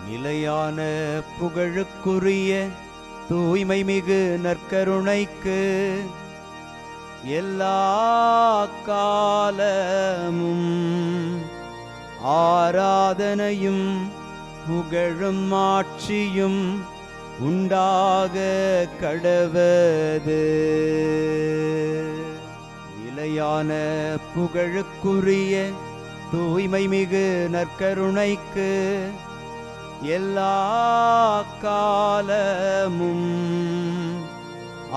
நிலையான புகழுக்குரிய தூய்மை மிகு நற்கருணைக்கு எல்லா காலமும் ஆராதனையும் புகழும் ஆட்சியும் உண்டாக கடவது. நிலையான புகழுக்குரிய தூய்மை மிகு நற்கருணைக்கு எல்லா காலமும்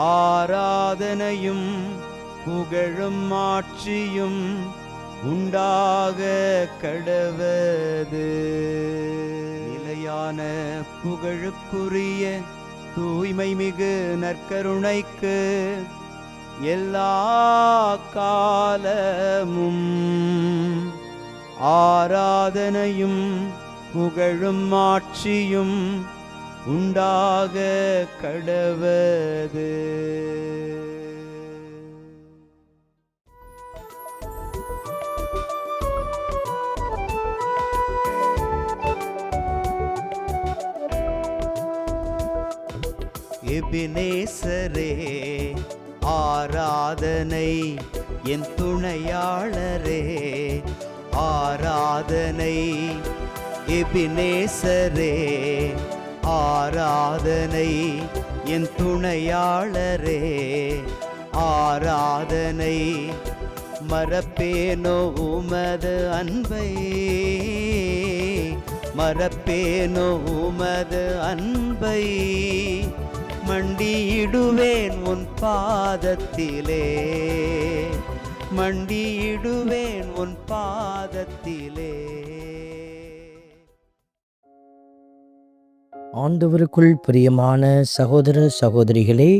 ஆராதனையும் புகழும் ஆட்சியும் உண்டாக கடவது. நிலையான புகழுக்குரிய தூய்மை மிகு நற்கருணைக்கு எல்லா காலமும் ஆராதனையும் புகழும் ஆட்சியும் உண்டாக கடவது. எபினேசரே ஆராதனை, என் துணையாளரே ஆராதனை. எபினேசரே ஆராதனை, என் துணையாளரே ஆராதனை. மறப்பேனோ உமது அன்பை, மறப்பேனோ உமது அன்பை. மண்டியிடுவேன் உன் பாதத்திலே, மண்டியிடுவேன் உன் பாதத்திலே. ஆண்டவருக்குள் பிரியமான சகோதர சகோதரிகளே,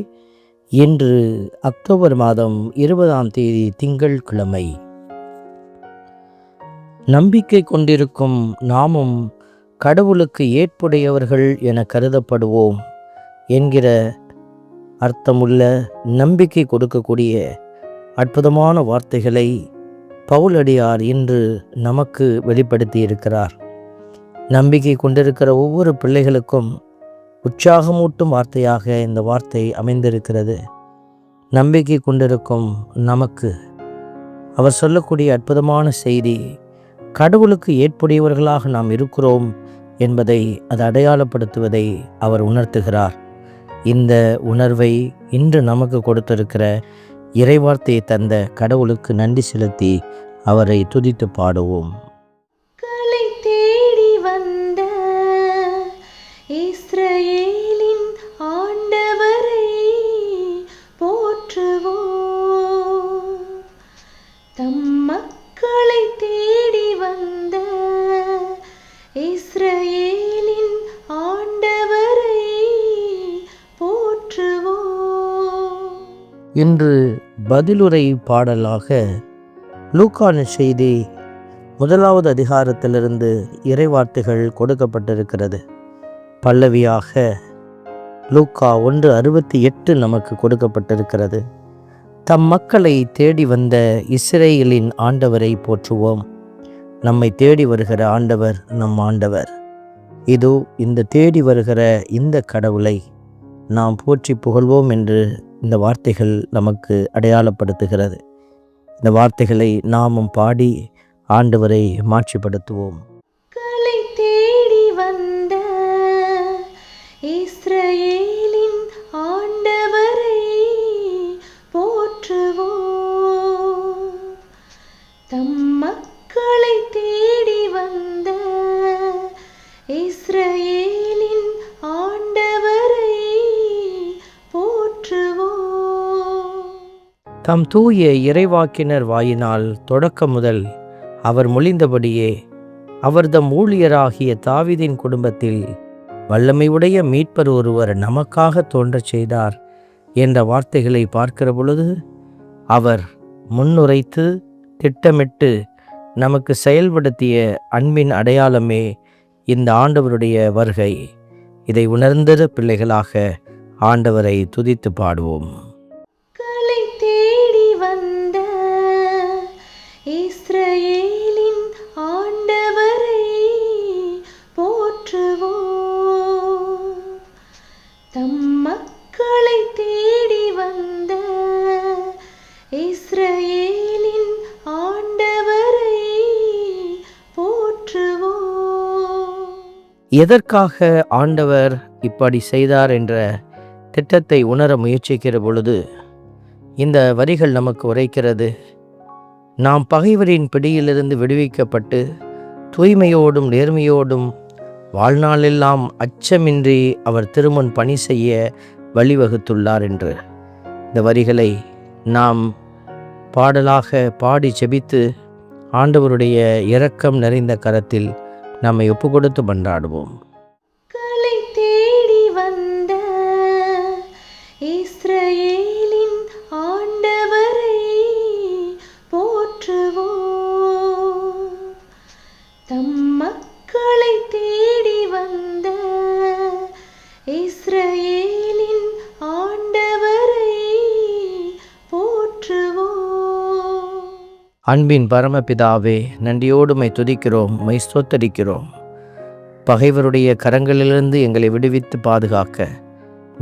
இன்று அக்டோபர் மாதம் 20ஆம் தேதி திங்கட்கிழமை. நம்பிக்கை கொண்டிருக்கும் நாமும் கடவுளுக்கு ஏற்புடையவர்கள் என கருதப்படுவோம் என்கிற அர்த்தமுள்ள நம்பிக்கை கொடுக்கக்கூடிய அற்புதமான வார்த்தைகளை பவுலடியார் இன்று நமக்கு வெளிப்படுத்தி இருக்கிறார். நம்பிக்கை கொண்டிருக்கிற ஒவ்வொரு பிள்ளைகளுக்கும் உற்சாகமூட்டும் வார்த்தையாக இந்த வார்த்தை அமைந்திருக்கிறது. நம்பிக்கை கொண்டிருக்கும் நமக்கு அவர் சொல்லக்கூடிய அற்புதமான செய்தி, கடவுளுக்கு ஏற்புடையவர்களாக நாம் இருக்கிறோம் என்பதை அது அடையாளப்படுத்துவதை அவர் உணர்த்துகிறார். இந்த உணர்வை இன்று நமக்கு கொடுத்திருக்கிற இறைவார்த்தையை தந்த கடவுளுக்கு நன்றி செலுத்தி அவரை துதித்து பாடுவோம். இஸ்ரவேலின் ஆண்டவரை போற்றுவோம். தம் மக்களை தேடி வந்த இஸ்ரவேலின் ஆண்டவரை போற்றுவோம். இன்று பதிலுரை பாடலாக லூக்கா செய்தி 1வது அதிகாரத்திலிருந்து இறைவார்த்தைகள் கொடுக்கப்பட்டிருக்கிறது. பல்லவியாக லூக்கா 1:68 நமக்கு கொடுக்கப்பட்டிருக்கிறது. தம் மக்களை தேடி வந்த இஸ்ரவேலின் ஆண்டவரை போற்றுவோம். நம்மை தேடி வருகிற ஆண்டவர் நம் ஆண்டவர். இதோ இந்த தேடி வருகிற இந்த கடவுளை நாம் போற்றி புகழ்வோம் என்று இந்த வார்த்தைகள் நமக்கு அடையாளப்படுத்துகிறது. இந்த வார்த்தைகளை நாமும் பாடி ஆண்டவரை மாட்சிப்படுத்துவோம். இஸ்ரவேலின் ஆண்டவரை போற்றுவோம். தம் மக்களை தேடி வந்த இஸ்ரவேலின் ஆண்டவரை போற்றுவோம். தம் தூய இறைவாக்கினர் வாயினால் தொடக்கம் முதல் அவர் மொழிந்தபடியே அவர்தம் ஊழியராகிய தாவீதின் குடும்பத்தில் வல்லமையுடைய மீட்பர் ஒருவர் நமக்காக தோன்றச் செய்தார் என்ற வார்த்தைகளை பார்க்கிற பொழுது அவர் முன்னுரைத்து திட்டமிட்டு நமக்கு செயல்படுத்திய அன்பின் அடையாளமே இந்த ஆண்டவருடைய வருகை. இதை உணர்ந்த பிள்ளைகளாக ஆண்டவரை துதித்து பாடுவோம். தேடி வந்த இஸ்ரவேலின் ஆண்டவரை போற்றுவோம். எதற்காக ஆண்டவர் இப்படி செய்தார் என்ற திட்டத்தை உணர முயற்சிக்கிற பொழுது இந்த வரிகள் நமக்கு உரைக்கிறது. நாம் பகைவரின் பிடியிலிருந்து விடுவிக்கப்பட்டு தூய்மையோடும் நேர்மையோடும் வாழ்நாளெல்லாம் அச்சமின்றி அவர் திருமுன் பணி செய்ய வழிவகுத்துள்ளார் என்று. இந்த வரிகளை நாம் பாடலாக பாடி செபித்து ஆண்டவருடைய இரக்கம் நிறைந்த கரத்தில் நம்மை ஒப்பு கொடுத்து மன்றாடுவோம். களை தேடி வந்த இஸ்ரவேலின் ஆண்டவரை போற்றுவோம். தம் மக்களை தேடி வந்த இஸ்ரவேலின் ஆண்டவரை போற்றுவோம். அன்பின் பரமபிதாவே, நன்றியோடு மை துதிக்கிறோம், மை ஸ்தோத்தரிக்கிறோம். பகைவருடைய கரங்களிலிருந்து எங்களை விடுவித்து பாதுகாக்க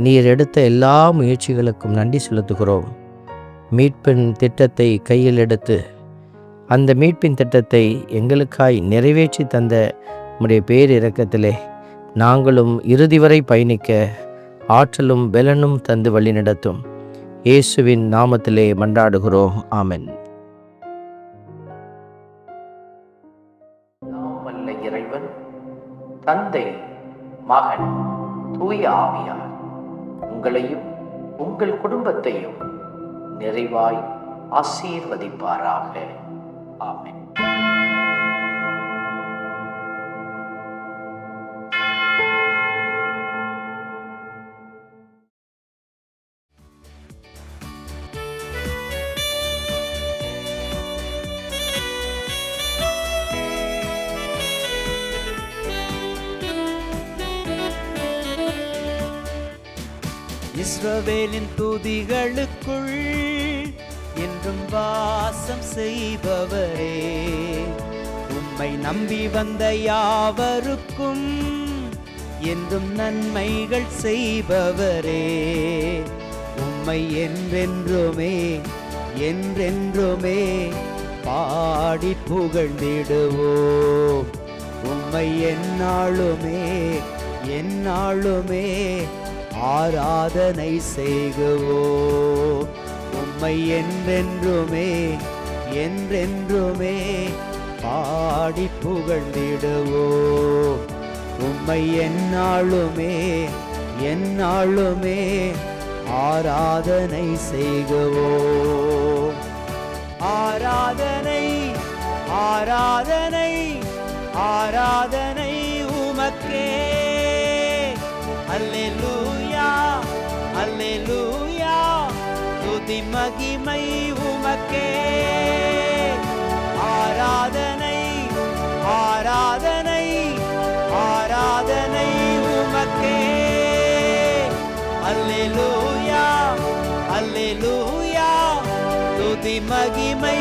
நீர் எடுத்த எல்லா முயற்சிகளுக்கும் நன்றி செலுத்துகிறோம். மீட்பின் திட்டத்தை கையில் எடுத்து அந்த மீட்பின் திட்டத்தை எங்களுக்காய் நிறைவேற்றி தந்த உம்முடைய பேரிரக்கத்திலே நாங்களும் இறுதி வரை பயணிக்க ஆற்றலும் பெலனும் தந்து வழிநடத்தும். இயேசுவின் நாமத்திலே மன்றாடுகிறோம். ஆமென். நாமல்ல இறைவன், தந்தை, மகன், தூய ஆவியார் உங்களையும் உங்கள் குடும்பத்தையும் நிறைவாய் ஆசீர்வதிப்பாராக. ஆமென். இஸ்ரவேலின் துதிகளுக்குள் என்றும் வாசம் செய்பவரே, உம்மை நம்பி வந்த யாவருக்கும் என்றும் நன்மைகள் செய்பவரே, உம்மை என்றென்றுமே என்றென்றுமே பாடி புகழ்ந்திடுவோம். உம்மை எந்நாளுமே எந்நாளுமே ஆராதனை செய்குவோம். உம்மை என்றென்றுமே என்றென்றுமே பாடி புகழ்ந்திடுவோம். உம்மை எந்நாளுமே எந்நாளுமே ஆராதனை செய்குவோம். ஆராதனை ஆராதனை ஆராதனை உமக்கே. அல்லேலூயா அல்லேலூயா, துதி மகிமை உமக்கே. ஆராதனை ஆராதனை ஆராதனை உமக்கே. அல்லேலூயா அல்லேலூயா, துதி மகிமை